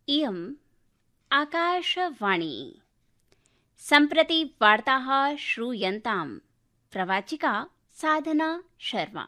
इयम् आकाशवाणी। सम्प्रति वार्ताः श्रूयन्ताम्। प्रवाचिका साधना शर्मा।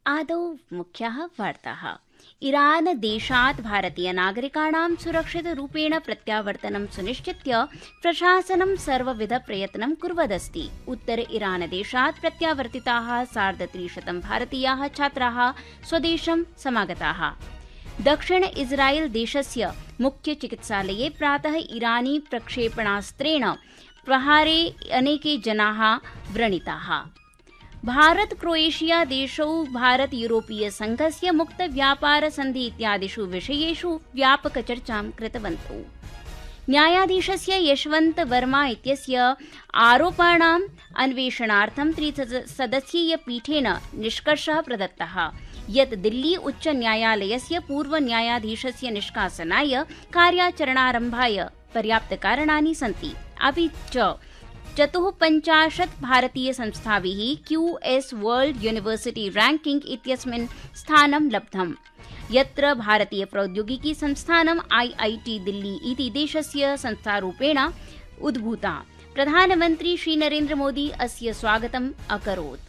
आदौ मुख्याः वार्ताः। ईरान देशात् भारतीय नागरिकाणां सुरक्षितरूपेण प्रत्यावर्तनं सुनिश्चित्य प्रशासनं सर्वविध प्रयत्नं कुर्वदस्ति। उत्तर ईरान देशात् प्रत्यावर्तिताः 350 भारतीयाः छात्राः स्वदेशं समागताः। दक्षिण इस्राएल देशस्य मुख्य चिकित्सालये प्रातः ईरानी प्रक्षेपणास्त्रेण प्रहारे अनेके जनाः व्रणिताः। भारत क्रोएशिया देशौ भारत यूरोपीय संघस्य मुक्त व्यापार संधि इत्यादिषु विषयेषु व्यापक चर्चां कृतवन्तौ। न्यायाधीशस्य यशवन्त वर्मा इत्यस्य आरोपाणाम् अन्वेषणार्थं त्रिसदस्यीय पीठेन निष्कर्षः प्रदत्तः यत् दिल्ली उच्च न्यायालयस्य पूर्व न्यायाधीशस्य निष्कासनाय कार्याचरणारम्भाय पर्याप्तकारणानि सन्ति। अपि च 54 भारतीय संस्थाभिः QS वर्ल्ड यूनिवर्सिटी रैंकिंग इत्यस्मिन् स्थानं लब्धम्, यत्र भारतीय प्रौद्योगिकी संस्थानं IIT दिल्ली इति देशस्य संस्थारूपेण उद्भूता। प्रधानमन्त्री श्रीनरेन्द्र मोदी अस्य स्वागतम् अकरोत्।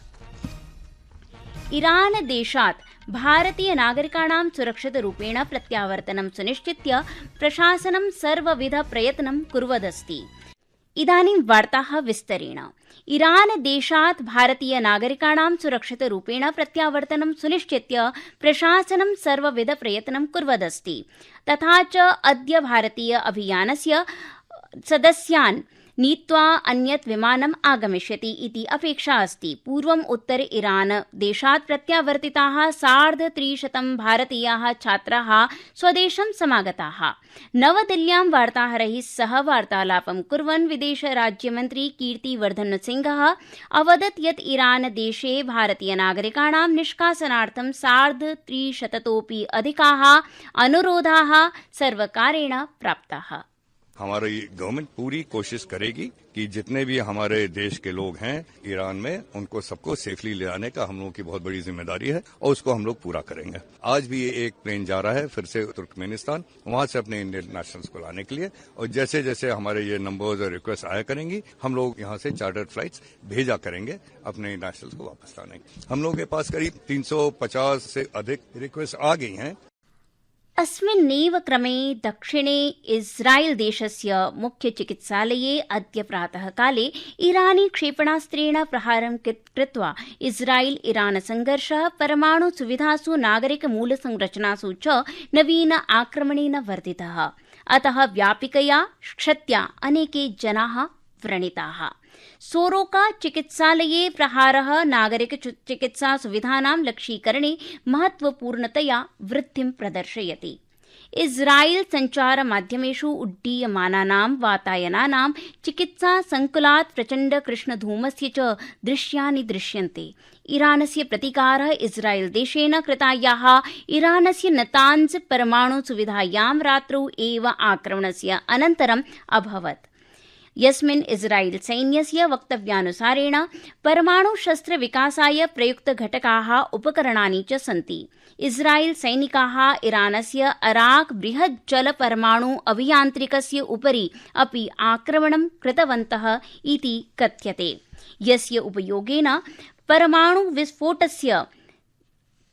ईरान देशात् भारतीय नागरिकाणां सुरक्षितरूपेण प्रत्यावर्तनं सुनिश्चित्य प्रशासनं सर्वविध प्रयत्नं कुर्वदस्ति। इदानीं वार्ताः विस्तरेण। ईरान देशात् भारतीय नागरिकाणां सुरक्षितरूपेण प्रत्यावर्तनं सुनिश्चित्य प्रशासनं सर्वविध प्रयत्नं कुर्वदस्ति। तथा च अद्य भारतीय अभियानस्य सदस्यान् नीत्वा अन्यत् विमानम् आगमिष्यति इति अपेक्षा अस्ति। पूर्वम् उत्तर ईरान देशात् प्रत्यावर्तिताः 350 भारतीयाः छात्राः स्वदेशं समागताः। नवदिल्ल्यां वार्ताहरैः सह वार्तालापं कुर्वन् विदेश राज्यमन्त्री कीर्तिवर्धन सिंहः अवदत् यत् ईरान देशे भारतीय नागरिकाणां निष्कासनार्थं 350तोऽपि अधिकाः अनुरोधाः सर्वकारेण प्राप्ताः। हमारी गवर्नमेंट पूरी कोशिश करेगी कि जितने भी हमारे देश के लोग हैं ईरान में, उनको सबको सेफली ले आने का हम लोगों की बहुत बड़ी जिम्मेदारी है और उसको हम लोग पूरा करेंगे। आज भी ये एक प्लेन जा रहा है फिर से तुर्कमेनिस्तान, वहां से अपने इंडियन नेशनल्स को लाने के लिए, और जैसे जैसे हमारे ये नंबर्स और रिक्वेस्ट आया करेंगी हम लोग यहाँ से चार्टर्ड फ्लाइट्स भेजा करेंगे अपने नेशनल्स को वापस लाने। हम लोगों के पास करीब 350 से अधिक रिक्वेस्ट आ गई हैं। अस्मिन्नेव क्रमे दक्षिणे इस्राएल देशस्य मुख्य चिकित्सालये अद्य प्रातः काले ईरानी क्षेपणास्त्रेण प्रहारं कृत्वा इस्राएल ईरान संघर्षः परमाणु सुविधासु नागरिक मूलसंरचनासु च नवीन आक्रमणेन वर्धितः। अतः व्यापकया क्षत्या अनेके जनाः व्रणिताः। सोरोका चिकित्सालये प्रहारः नागरिक चिकित्सा सुविधानां लक्ष्यीकरणे महत्वपूर्णतया वृद्धिं प्रदर्शयति। इस्राएल संचार माध्यमेषु उड्डीयमानानां वातायनानां चिकित्सा संकुलात् प्रचण्ड कृष्णधूमस्य च दृश्यानि दृश्यन्ते। ईरानस्य प्रतीकारः इस्राएल देशेन कृतायाः ईरानस्य नतान्ज परमाणु सुविधायां रात्रौ एव आक्रमणस्य अनन्तरम् अभवत्, यस्मिन् इस्राएल सैन्यस्य वक्तव्यानुसारेण परमाणु शस्त्र विकासाय प्रयुक्त घटकाः उपकरणानि च सन्ति। इस्राएल सैनिकाः ईरानस्य अराक बृहत् जल परमाणु अभियान्त्रिकस्य उपरि अपि आक्रमणं कृतवन्तः इति कथ्यते, यस्य उपयोगेन परमाणु विस्फोटस्य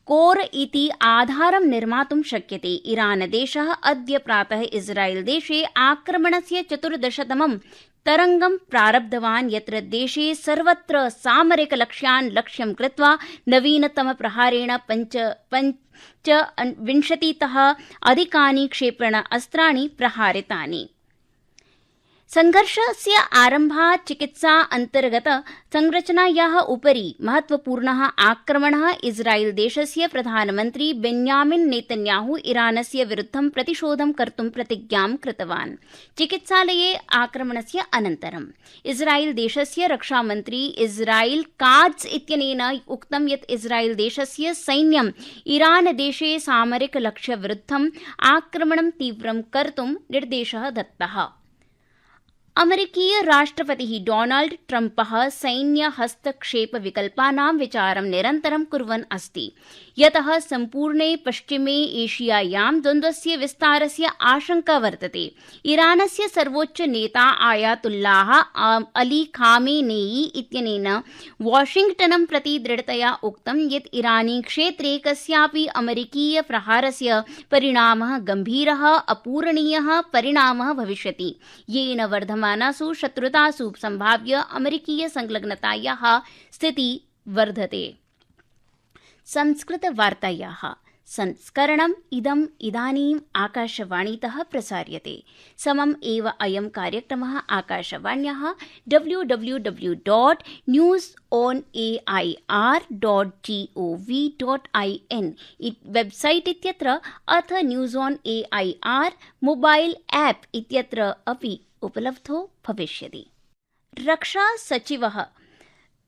कोर इति आधारं निर्मातुं शक्यते। ईरान देशः अद्य प्रातः इस्राएल देशे आक्रमणस्य 14तमं तरंगं प्रारब्धवान्, यत्र देशे सर्वत्र सामरिकलक्ष्यान् लक्ष्यं कृत्वा नवीनतम प्रहारेण 25तः अधिकानि क्षेपणास्त्राणि प्रहारितानि। संघर्षस्य आरम्भात् चिकित्सा अन्तर्गत संरचनायाः उपरि महत्वपूर्णः आक्रमणः इस्राएल देशस्य प्रधानमन्त्री बेन्यामिन नेतन्याहू ईरानस्य विरुद्धं प्रतिशोधं कर्तुं प्रतिज्ञां कृतवान्। चिकित्सालये आक्रमणस्य अनन्तरम् इस्राएल देशस्य रक्षामन्त्री इस्राएल काट्ज इत्यनेन उक्तं यत् इस्राएल देशस्य सैन्यं ईरान देशे सामरिक लक्ष्यविरुद्धम् आक्रमणं तीव्रं कर्तुं निर्देशः दत्तः। अमेरिकीय राष्ट्रपतिः डोनाल्ड ट्रम्पः सैन्य हस्तक्षेप विकल्पानां विचारं निरन्तरं कुर्वन् अस्ति, यतः सम्पूर्णे पश्चिमे एशियायां द्वन्द्वस्य विस्तारस्य आशंका वर्तते। ईरानस्य सर्वोच्च नेता आयातुल्लाह अली खामेनेई इत्यनेन वाशिंग्टनं प्रति दृढतया उक्तं यत् ईरानी क्षेत्रे कस्यापि अमेरिकीय प्रहारस्य परिणामः गम्भीरः अपूरणीयः परिणामः भविष्यति, येन वर्धमानासु शत्रुतासु सम्भाव्य अमेरिकीय संलग्नतायाः स्थितिः वर्धते। संस्कृतवार्तायाः संस्करणम् इदानीम् आकाशवाणीतः प्रसार्यते। समम् एव अयं कार्यक्रमः आकाशवाण्याः www.newsonair.gov.in वेबसाइट इत्यत्र अथ news on AIR mobile app इत्यत्र अपि उपलब्धो भविष्यति। रक्षा सचिवः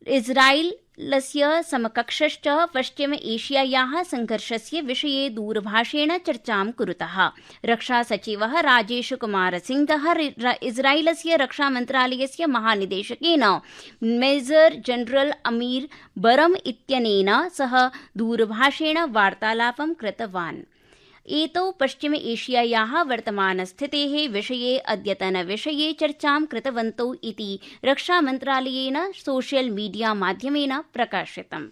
इस्रायलस्य समकक्षश्च पश्चिम एशियायाः संघर्षस्य विषये दूरभाषेण चर्चां कुरुतः। रक्षा सचिवः राजेश कुमार सिंहः इस्रायलस्य रक्षामन्त्रालयस्य महानिदेशकेन मेजर जनरल अमीर बरम इत्यनेन सह दूरभाषेण वार्तालापं कृतवान्। एतौ पश्चिम एशियायाः वर्तमानस्थितेः विषये अद्यतनविषये चर्चां कृतवन्तौ इति रक्षामन्त्रालयेन सोशल मीडिया माध्यमेन प्रकाशितम्।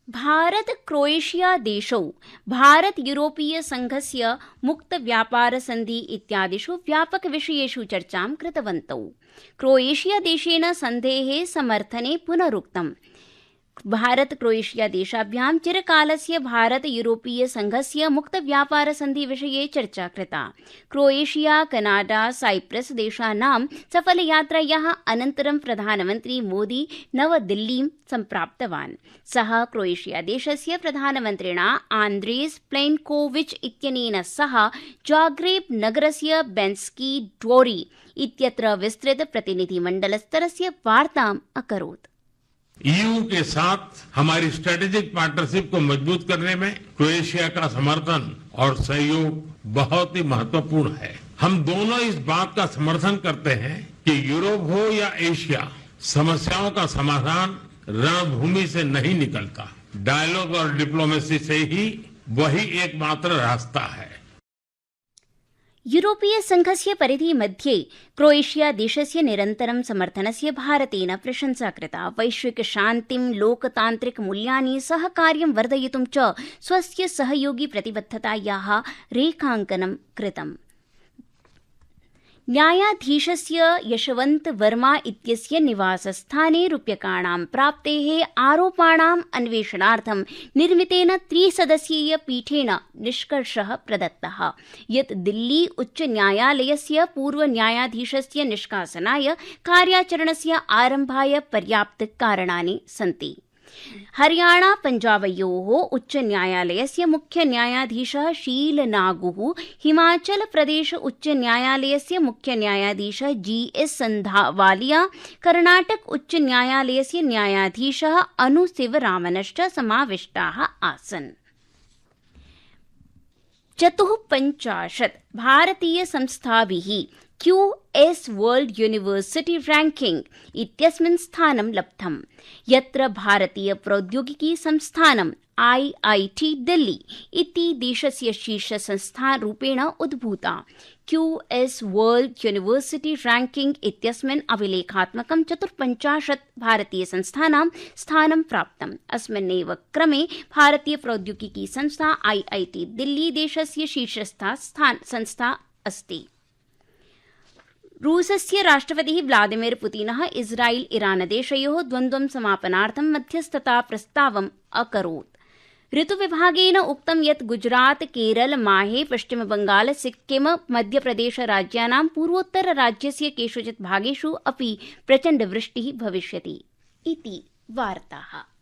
भारत क्रोएशिया देशौ भारत यूरोपीय संघस्य मुक्त व्यापार संधि इत्यादिषु व्यापक विषयेषु चर्चां कृतवन्तौ। क्रोएशिया देशेन सन्धेः समर्थने पुनरुक्तम्। भारत क्रोएशिया देशाभ्यां चिरकालस्य भारत यूरोपीय संघस्य मुक्त व्यापार संधि विषये चर्चा कृता। क्रोएशिया कनाडा साइप्रस देशानां सफल यात्रायाः अनन्तरं प्रधानमन्त्री मोदी नवदिल्लीं सम्प्राप्तवान्। सः क्रोएशिया देशस्य प्रधानमन्त्रिणा आन्द्रेस प्लेन्कोविच इत्यनेन सह जाग्रेब नगरस्य बेन्स्की ड्वोरी इत्यत्र विस्तृत प्रतिनिधिमण्डलस्तरस्य वार्ताम् अकरोत्। ईयू के साथ हमारी स्ट्रेटेजिक पार्टनरशिप को मजबूत करने में क्रोएशिया का समर्थन और सहयोग बहुत ही महत्वपूर्ण है। हम दोनों इस बात का समर्थन करते हैं कि यूरोप हो या एशिया, समस्याओं का समाधान रणभूमि से नहीं निकलता, डायलॉग और डिप्लोमेसी से ही वही एकमात्र रास्ता है। यूरोपीय संघस्य परिधि मध्ये क्रोएशिया देशस्य निरन्तरं समर्थनस्य भारतेन प्रशंसा कृता। वैश्विक शान्तिं, लोकतान्त्रिक मूल्यानि, सहकार्यं वर्धयितुं च स्वस्य सहयोगी प्रतिबद्धतायाः रेखाङ्कनं कृतम्। न्यायाधीशस्य यशवन्त वर्मा इत्यस्य निवासस्थाने रूप्यकाणां प्राप्तेः आरोपाणाम् अन्वेषणार्थं निर्मितेन त्रिसदस्यीय पीठेन निष्कर्षः प्रदत्तः यत् दिल्ली उच्च न्यायालयस्य पूर्वन्यायाधीशस्य निष्कासनाय कार्याचरणस्य आरम्भाय पर्याप्तकारणानि सन्ति। हरियाणा पञ्जाबयोः उच्च न्यायालयस्य मुख्य न्यायाधीशः शीलनागुः, हिमाचल प्रदेश उच्च न्यायालयस्य मुख्य न्यायाधीशः GS संधावालिया, कर्णाटक उच्च न्यायालयस्य न्यायाधीशः अनुशिवरामनश्च समाविष्टाः आसन्। 54 भारतीय संस्थाभिः QS वर्ल्ड यूनिवर्सिटी रैंकिंग इत्यस्मिन् स्थानं लब्धम्, यत्र भारतीय प्रौद्योगिकी संस्थानं IIT दिल्ली इति देशस्य शीर्षसंस्थारूपेण उद्भूता। QS वर्ल्ड यूनिवर्सिटी रैंकिंग इत्यस्मिन् अभिलेखात्मकं 54 भारतीय संस्थानां स्थानं प्राप्तम्। अस्मिन्नेव क्रमे भारतीय प्रौद्योगिकी संस्था IIT दिल्ली देशस्य शीर्षस्था संस्था अस्ति। रूसस्य राष्ट्रपतिः व्लादिमीर पुतिनः इस्राइल ईरान देशयोः द्वन्द्वं समापनार्थं मध्यस्थता प्रस्तावम् अकरोत्। ऋतुविभागेन उक्तं यत् गुजरात, केरल, माहे, पश्चिमबंगाल, सिक्किम, मध्यप्रदेश राज्यानां पूर्वोत्तर राज्यस्य केषुचित् भागेषु अपि प्रचण्डवृष्टिः भविष्यति इति वार्ताः।